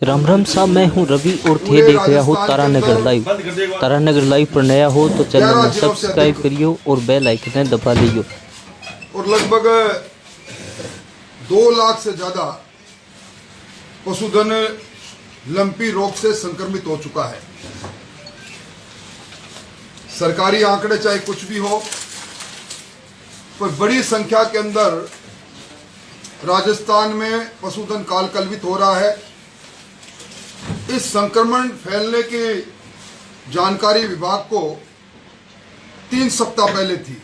राम राम साहब, मैं हूं रवि और थे देख रहा हो तारानगर लाइव। तारानगर लाइव पर नया हो तो चैनल में सब्सक्राइब करियो और बेल आइकन दबा लियो। और लगभग 2 लाख से ज्यादा पशुधन लंपी रोग से संक्रमित हो चुका है। सरकारी आंकड़े चाहे कुछ भी हो, पर बड़ी संख्या के अंदर राजस्थान में पशुधन काल कलवित हो रहा है। इस संक्रमण फैलने की जानकारी विभाग को 3 सप्ताह पहले थी।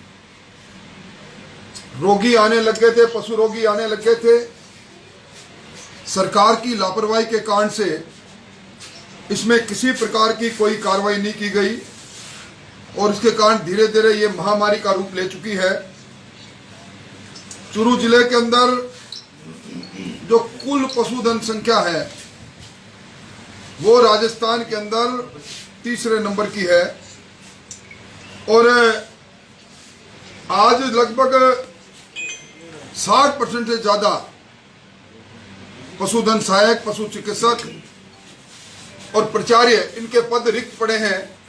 रोगी आने लग गए थे, पशु रोगी आने लग गए थे। सरकार की लापरवाही के कारण से इसमें किसी प्रकार की कोई कार्रवाई नहीं की गई और इसके कारण धीरे धीरे ये महामारी का रूप ले चुकी है। चूरू जिले के अंदर जो कुल पशुधन संख्या है वो राजस्थान के अंदर तीसरे नंबर की है और आज लगभग 60% से ज्यादा पशुधन सहायक, पशु चिकित्सक और प्राचार्य इनके पद रिक्त पड़े हैं।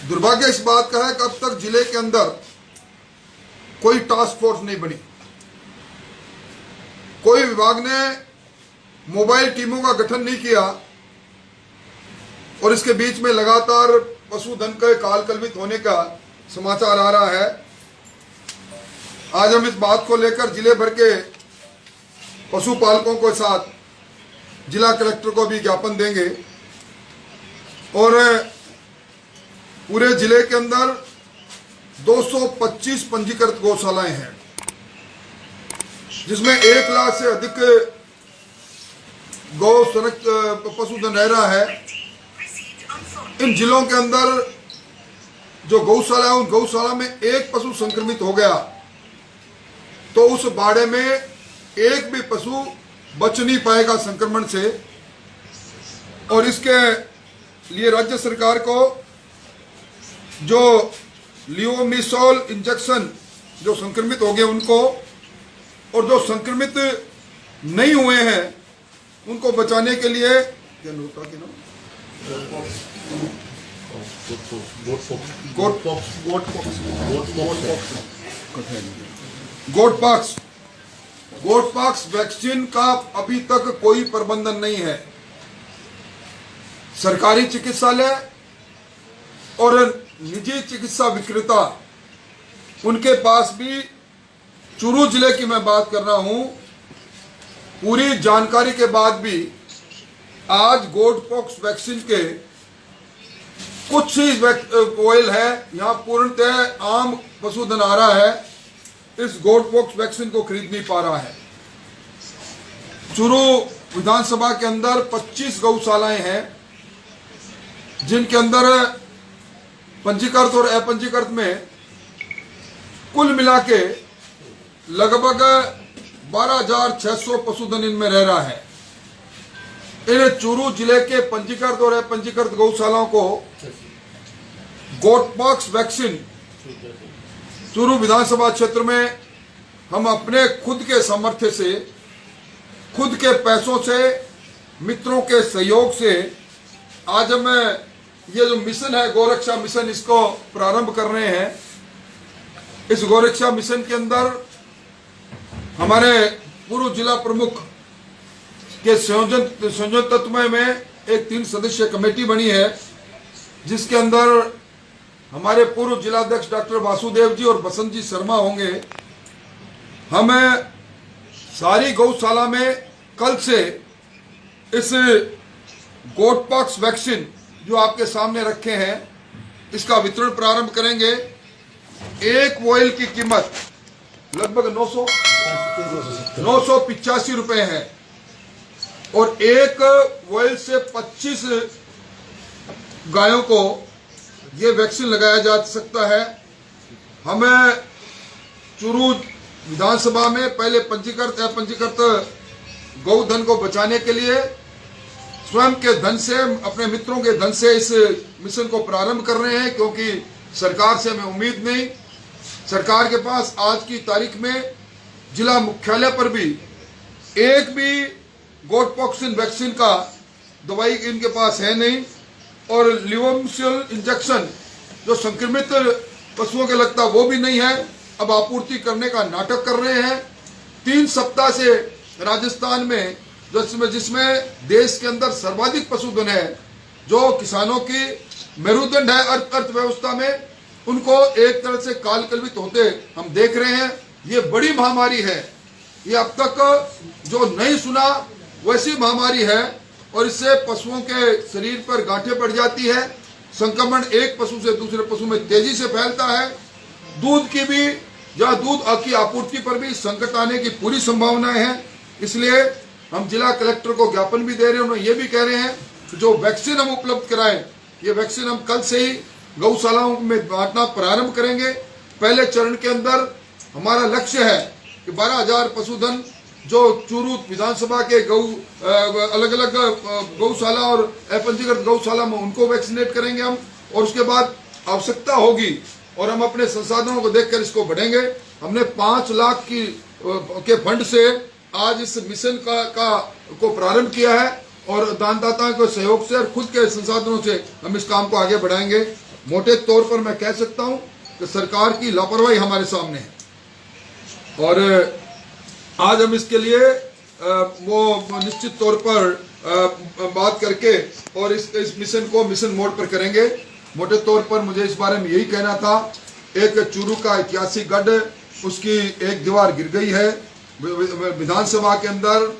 दुर्भाग्य इस बात का है कि अब तक जिले के अंदर कोई टास्क फोर्स नहीं बनी। कोई विभाग ने मोबाइल टीमों का गठन नहीं किया और इसके बीच में लगातार पशुधन के काल कलवित होने का समाचार आ रहा है। आज हम इस बात को लेकर जिले भर के पशुपालकों के साथ जिला कलेक्टर को भी ज्ञापन देंगे और पूरे जिले के अंदर 225 पंजीकृत गौशालाएं हैं, जिसमें 1 लाख से अधिक गौ पशुधन रह रहा है। इन जिलों के अंदर जो गौशाला है, उन गौशाला में एक पशु संक्रमित हो गया तो उस बाड़े में एक भी पशु बच नहीं पाएगा संक्रमण से। और इसके लिए राज्य सरकार को जो लियोमिसोल इंजेक्शन जो संक्रमित हो गए उनको और जो संक्रमित नहीं हुए हैं उनको बचाने के लिए गोट पॉक्स वैक्सीन का अभी तक कोई प्रबंधन नहीं है। सरकारी चिकित्सालय और निजी चिकित्सा विक्रेता उनके पास भी, चूरू जिले की मैं बात कर रहा हूं, पूरी जानकारी के बाद भी आज गोट पॉक्स वैक्सीन के कुछ ही ऑयल है, यहां पूर्णतः आम पशुधन आ रहा है, इस गोट पॉक्स वैक्सीन को खरीद नहीं पा रहा है। चूरू विधानसभा के अंदर 25 गौशालाएं हैं, जिनके अंदर पंजीकृत और अपंजीकृत में कुल मिला के लगभग 12,600 पशुधन इनमें रह रहा है। इन चूरू जिले के पंजीकृत और अपंजीकृत गौशालाओं को गोट पॉक्स वैक्सीन चूरू विधानसभा क्षेत्र में हम अपने खुद के सामर्थ्य से, खुद के पैसों से, मित्रों के सहयोग से आज हम ये जो मिशन है गौरक्षा मिशन, इसको प्रारंभ कर रहे हैं। इस गौरक्षा मिशन के अंदर हमारे पूर्व जिला प्रमुख के संयोजन तत्व में एक 3 सदस्यीय कमेटी बनी है, जिसके अंदर हमारे पूर्व जिलाध्यक्ष डॉक्टर वासुदेव जी और बसंत जी शर्मा होंगे। हम सारी गौशाला में कल से इस गोट पॉक्स वैक्सीन जो आपके सामने रखे हैं इसका वितरण प्रारंभ करेंगे। एक वॉयल की कीमत लगभग 985 रुपए है और एक वॉयल से 25 गायों को ये वैक्सीन लगाया जा सकता है। हमें चूरू विधानसभा में पहले पंजीकृत अपंजीकृत गौधन को बचाने के लिए स्वयं के धन से, अपने मित्रों के धन से इस मिशन को प्रारंभ कर रहे हैं, क्योंकि सरकार से हमें उम्मीद नहीं। सरकार के पास आज की तारीख में जिला मुख्यालय पर भी एक भी गोटपॉक्सिन वैक्सीन का दवाई इनके पास है नहीं, और लिवोमसिल इंजेक्शन जो संक्रमित पशुओं के लगता वो भी नहीं है। अब आपूर्ति करने का नाटक कर रहे हैं। 3 सप्ताह से राजस्थान में जिसमें देश के अंदर सर्वाधिक पशुधन है, जो किसानों की मेरुदंड है अर्थव्यवस्था में, उनको एक तरह से कालकल्पित होते हम देख रहे हैं। ये बड़ी महामारी है, ये अब तक जो नहीं सुना वैसी महामारी है, और इससे पशुओं के शरीर पर गांठें पड़ जाती है। संक्रमण एक पशु से दूसरे पशु में तेजी से फैलता है। दूध की भी या दूध की आपूर्ति पर भी संकट आने की पूरी संभावनाएं हैं। इसलिए हम जिला कलेक्टर को ज्ञापन भी दे रहे हैं, उन्होंने ये भी कह रहे हैं कि जो वैक्सीन हम उपलब्ध कराएं, ये वैक्सीन हम कल से ही गौशालाओं में बांटना प्रारंभ करेंगे। पहले चरण के अंदर हमारा लक्ष्य है कि 12,000 पशुधन जो चूरू विधानसभा के अलग अलग गौशाला और अपंजीकृत गौशाला में उनको वैक्सीनेट करेंगे हम, और उसके बाद आवश्यकता होगी और हम अपने संसाधनों को देखकर इसको बढ़ेंगे। हमने 5 लाख के फंड से आज इस मिशन को प्रारंभ किया है, और दानदाताओं के सहयोग से और खुद के संसाधनों से हम इस काम को आगे बढ़ाएंगे। मोटे तौर पर मैं कह सकता हूं कि सरकार की लापरवाही हमारे सामने है, और आज हम इसके लिए वो निश्चित तौर पर बात करके और इस मिशन को मिशन मोड पर करेंगे। मोटे तौर पर मुझे इस बारे में यही कहना था। एक चूरू का ऐतिहासिक गढ़, उसकी एक दीवार गिर गई है। विधानसभा के अंदर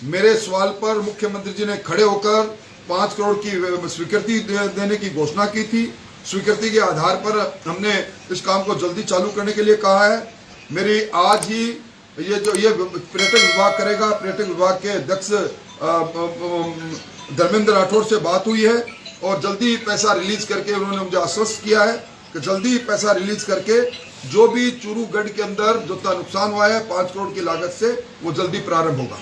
मेरे सवाल पर मुख्यमंत्री जी ने खड़े होकर 5 करोड़ की स्वीकृति देने की घोषणा की थी। स्वीकृति के आधार पर हमने इस काम को जल्दी चालू करने के लिए कहा है। मेरी आज ही ये पर्यटक विभाग करेगा, पर्यटक विभाग के अध्यक्ष धर्मेंद्र राठौर से बात हुई है, और जल्दी पैसा रिलीज करके उन्होंने मुझे आश्वस्त किया है कि जल्दी पैसा रिलीज करके जो भी चूरू गढ़ के अंदर जो नुकसान हुआ है 5 करोड़ की लागत से, वो जल्दी प्रारंभ होगा।